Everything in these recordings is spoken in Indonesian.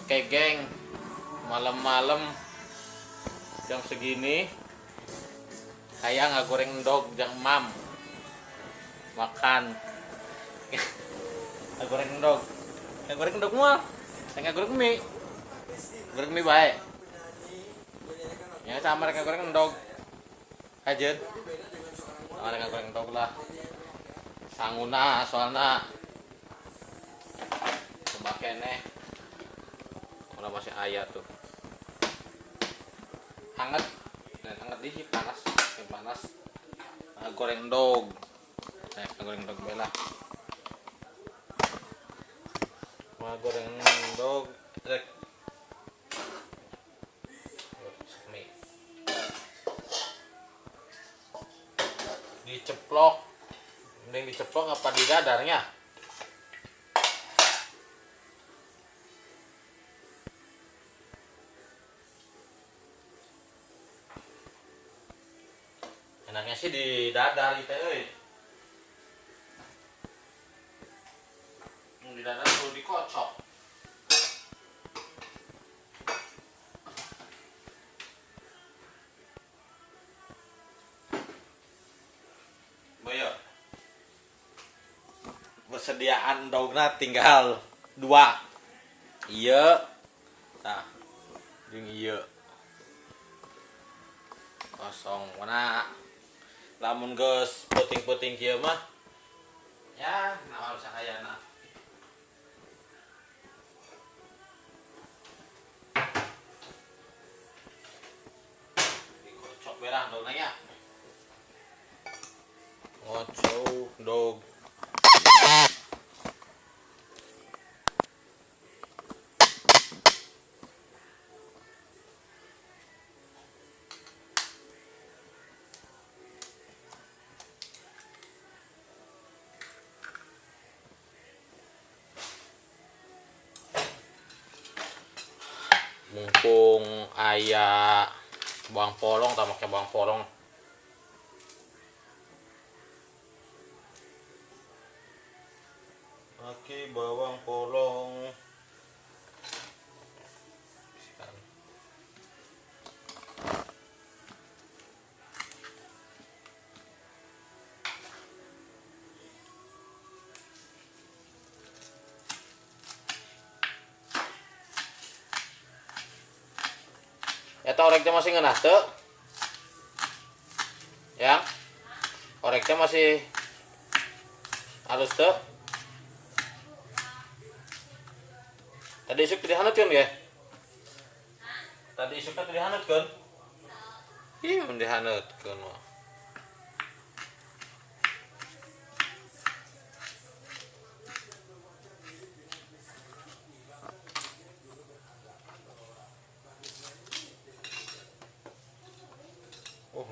Oke geng, malam-malam jam segini kayak nggak goreng endog jang mam makan nggak goreng endog mual saya nggak goreng mie baik ya sama mereka goreng endog aja sama mereka goreng endog lah sanguna soalnya coba kene udah masih ayah tuh hangat di panas goreng dog saya goreng dog bela goreng dog rek diceplok mending diceplok apa di dadarnya enaknya sih di dadar itu di dadar perlu dikocok boyo persediaan dogna tinggal 2 iya nah jeung iya kosong mana lamun geus puting-puting kieu mah ya naon sahayana dikocok berah dogna ya ngocok dog mumpung aya bawang polong tak pakai bawang polong pakai bawang polong eta oreknya masih ngeunah teu ya oreknya masih halus teu tadi isuk teu dihanutkeun ge tadi isukna teu dihanutkeun ih mun dihanutkeun mah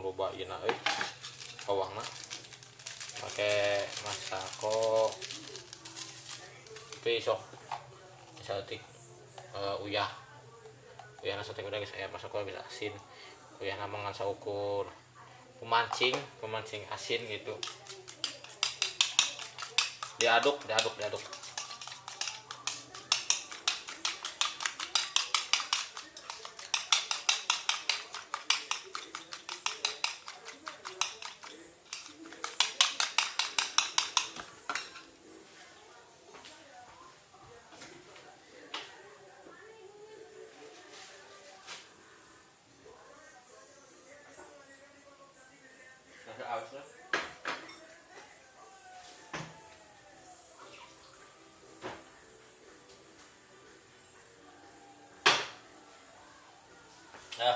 loba ieu na euy bawangna make masako tapi sok saeutik uyahna saeutik udah geus aya masako bisa asin uyahna mah ngan saukur pemancing asin gitu diaduk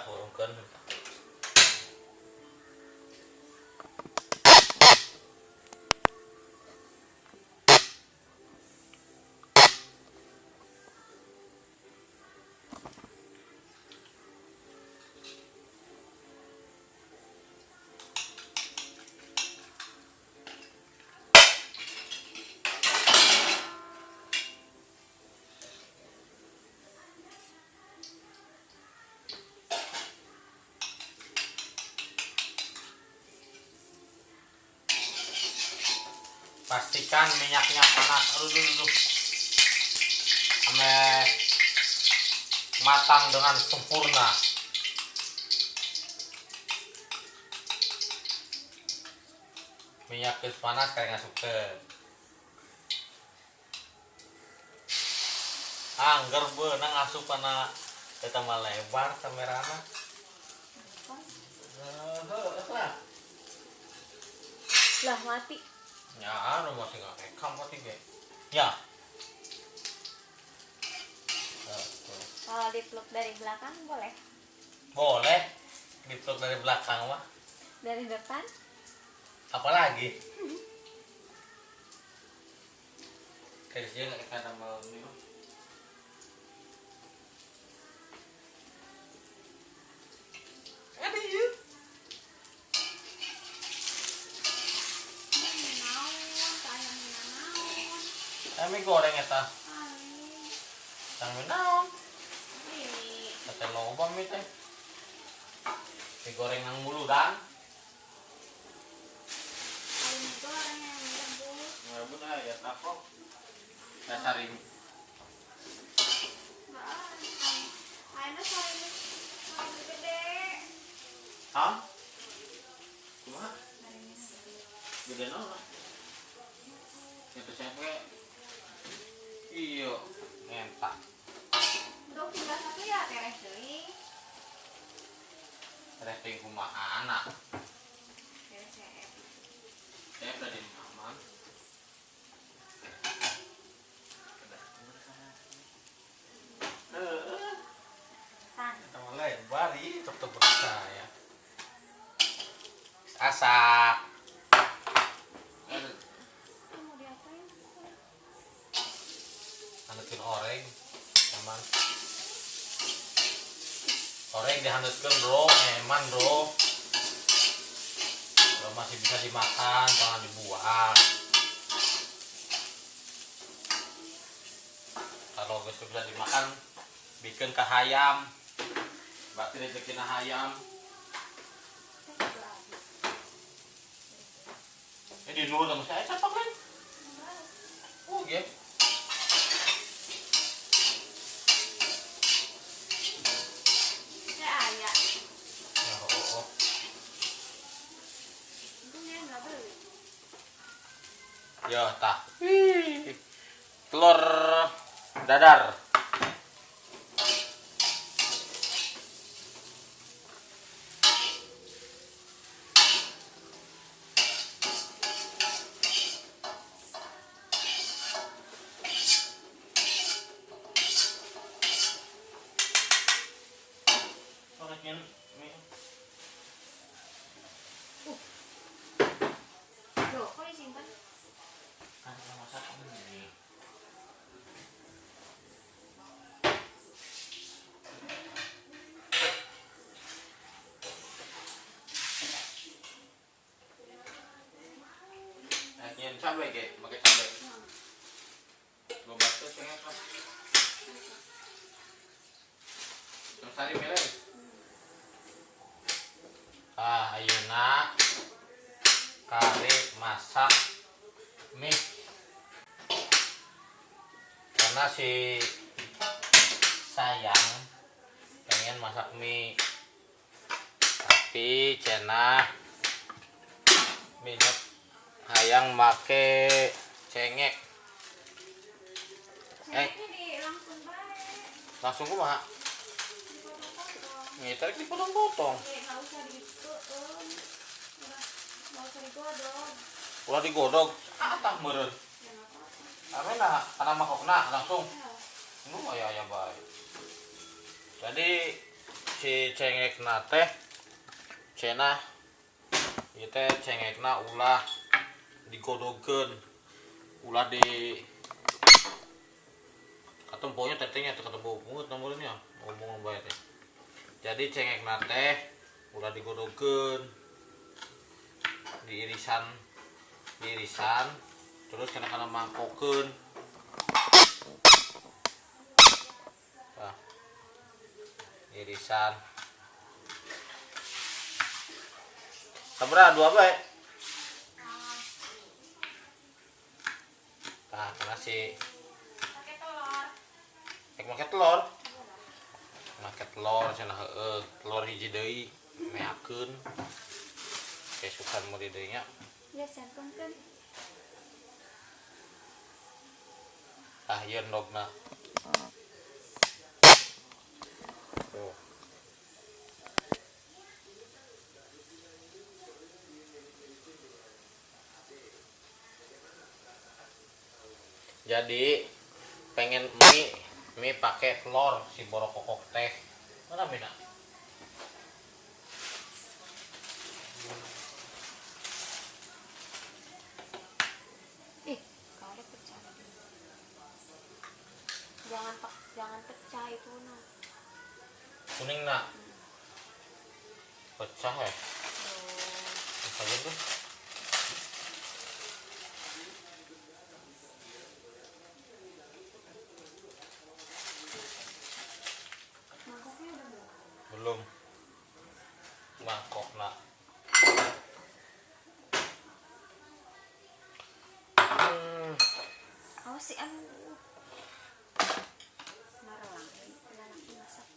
urungkeun pastikan minyaknya panas. Aduh. Ame matang dengan sempurna. Minyak geus panas kayak ngasupkeun. Angger beunang asupana eta mah lebar kamerana. Lah mati. Ya, anu masih ngekam mati ge. Ya. Kalau dipeluk dari belakang boleh? Boleh. Dipeluk dari belakang mah. Dari depan? Apalagi? Kayak sih enggak kita mau ini mah. Kami goreng eta. Kami naon? Tete loba mi teh. Digoreng nang muludan. Goreng yang rebus. Ngerebut ya takok. Dasarin. Aina saring gede. Hah? Kumaha? Gede naon lah. Itu sampe iya, ngentak. Untuk tinggal satu ya teres deui. Resting kumaha anak. Teres CF. Saya udah di aman. Tan. Kita mau lebar, ini tetap percaya. Asak. Mau diapain? Haneutkeun oreng, aman. Oreng dihaneutkeun bro, eman bro. Kalau masih bisa dimakan, jangan dibuang. Kalau geus bisa dimakan, bikin ke hayam. Berarti rezekina hayam. Ini di luar sama saya capak kan? Oh iya. Ya ayah. Ya, oh. Itu dia nggak beli. Ya, tah. Telur dadar. Loh, kok disimpan? Masak ini. Nyian cabai ge, pakai cabai. Gua batu cengen kan. Terus hari milih. Ayeuna kari masak mie. Karena si sayang pengen masak mie. Tapi cenah minyak hayang make cengek. Cengeknya langsung baik. Langsung kumaha? Dipotong-potong. Ngitarik dipotong-potong. Nggak usah ditutup. Nggak usah digodok. Ulah digodog. Atah meureun. Ya nggak apa-apa. Amena kana makokna langsung. Ya. Nu aya bae. Jadi si cengekna teh cenah ieu teh cengekna ulah digodogkeun. Ulah di katemponya tetenya teh katempo banget nomornya ngomong bae teh. Jadi cengekna teh ulah digodogkeun. Diirisan terus kana mangkokeun. Tah. Irisan. Sabaraha dua bae. Tah, kana si Pakai telur. make telur. make telur cenah heueuh telur hiji deui meakeun kesukaan mau di deui nya Ya sangkeun. tah ieu endogna tuh. Jadi pengen mie pakai telur si borokokok teh mana mina Kalau pecah lagi. Jangan pecah itu nah. kuning nak pecah ya apa gitu Mangkoknya udah belum mangkok nak awas sih anu. Marah lagi masak.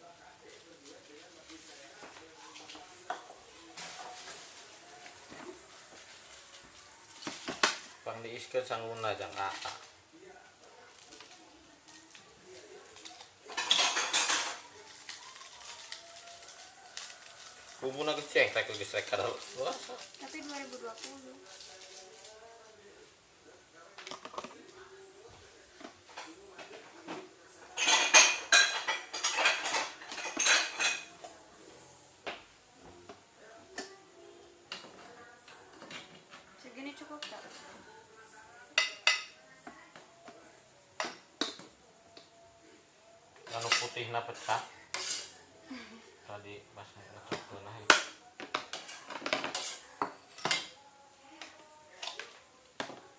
pang diiskeun sangguna jang kakak bumbuna gecek tak geus kada puasa Tapi 2020. Segini cukup tak? anu putihna pecah tadi pas ngecokkeun aja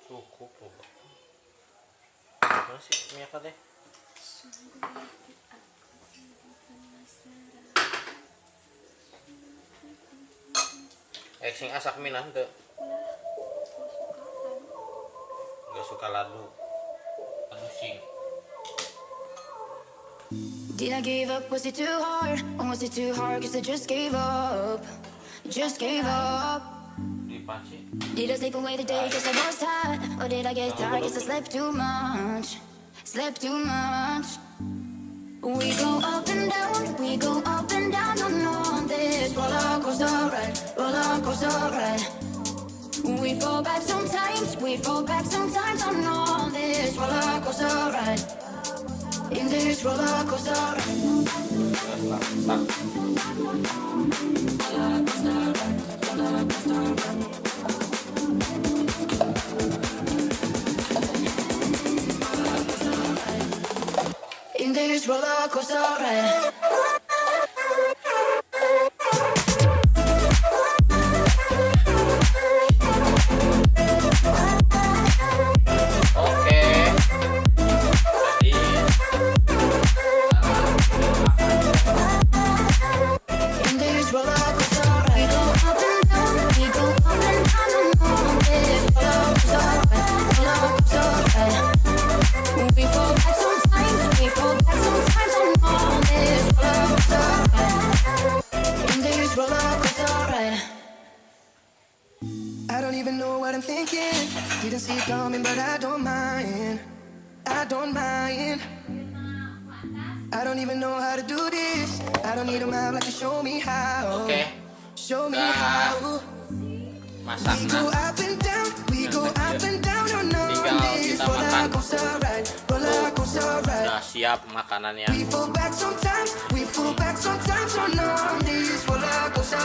cukup loh mana sih minyak teh sing asak minah teu gak suka ladu ladu sing Did I give up? Was it too hard? Or was it too hard? Cause I just gave up. Just gave up. di panci Did I sleep away the day cause I was tired? Or did I get tired cause I slept too much? Slept too much. We go up and down, we go up and down on this roller coaster ride, roller coaster ride. We fall back sometimes, we fall back sometimes on this roller coaster ride. In this roller coaster ride. In this roller coaster ride. oke jadi In this roller coaster ride. We go up and down, we go up and down on this roller coaster ride, roller coaster ride. We fall back sometimes, we fall back sometimes on this roller coaster ride. In this roller coaster ride. I don't even know what I'm thinking. Didn't see it coming, but I don't mind. I don't mind. I don't even know how to do this. I don't need a map like to show me how. oke Show me Dah. how. masak We go nah up and down. We go up and down on Tinggal this kita makan. roller coaster ride. Roller coaster ride. udah siap makanannya We fall back sometimes. We fall back sometimes on this roller coaster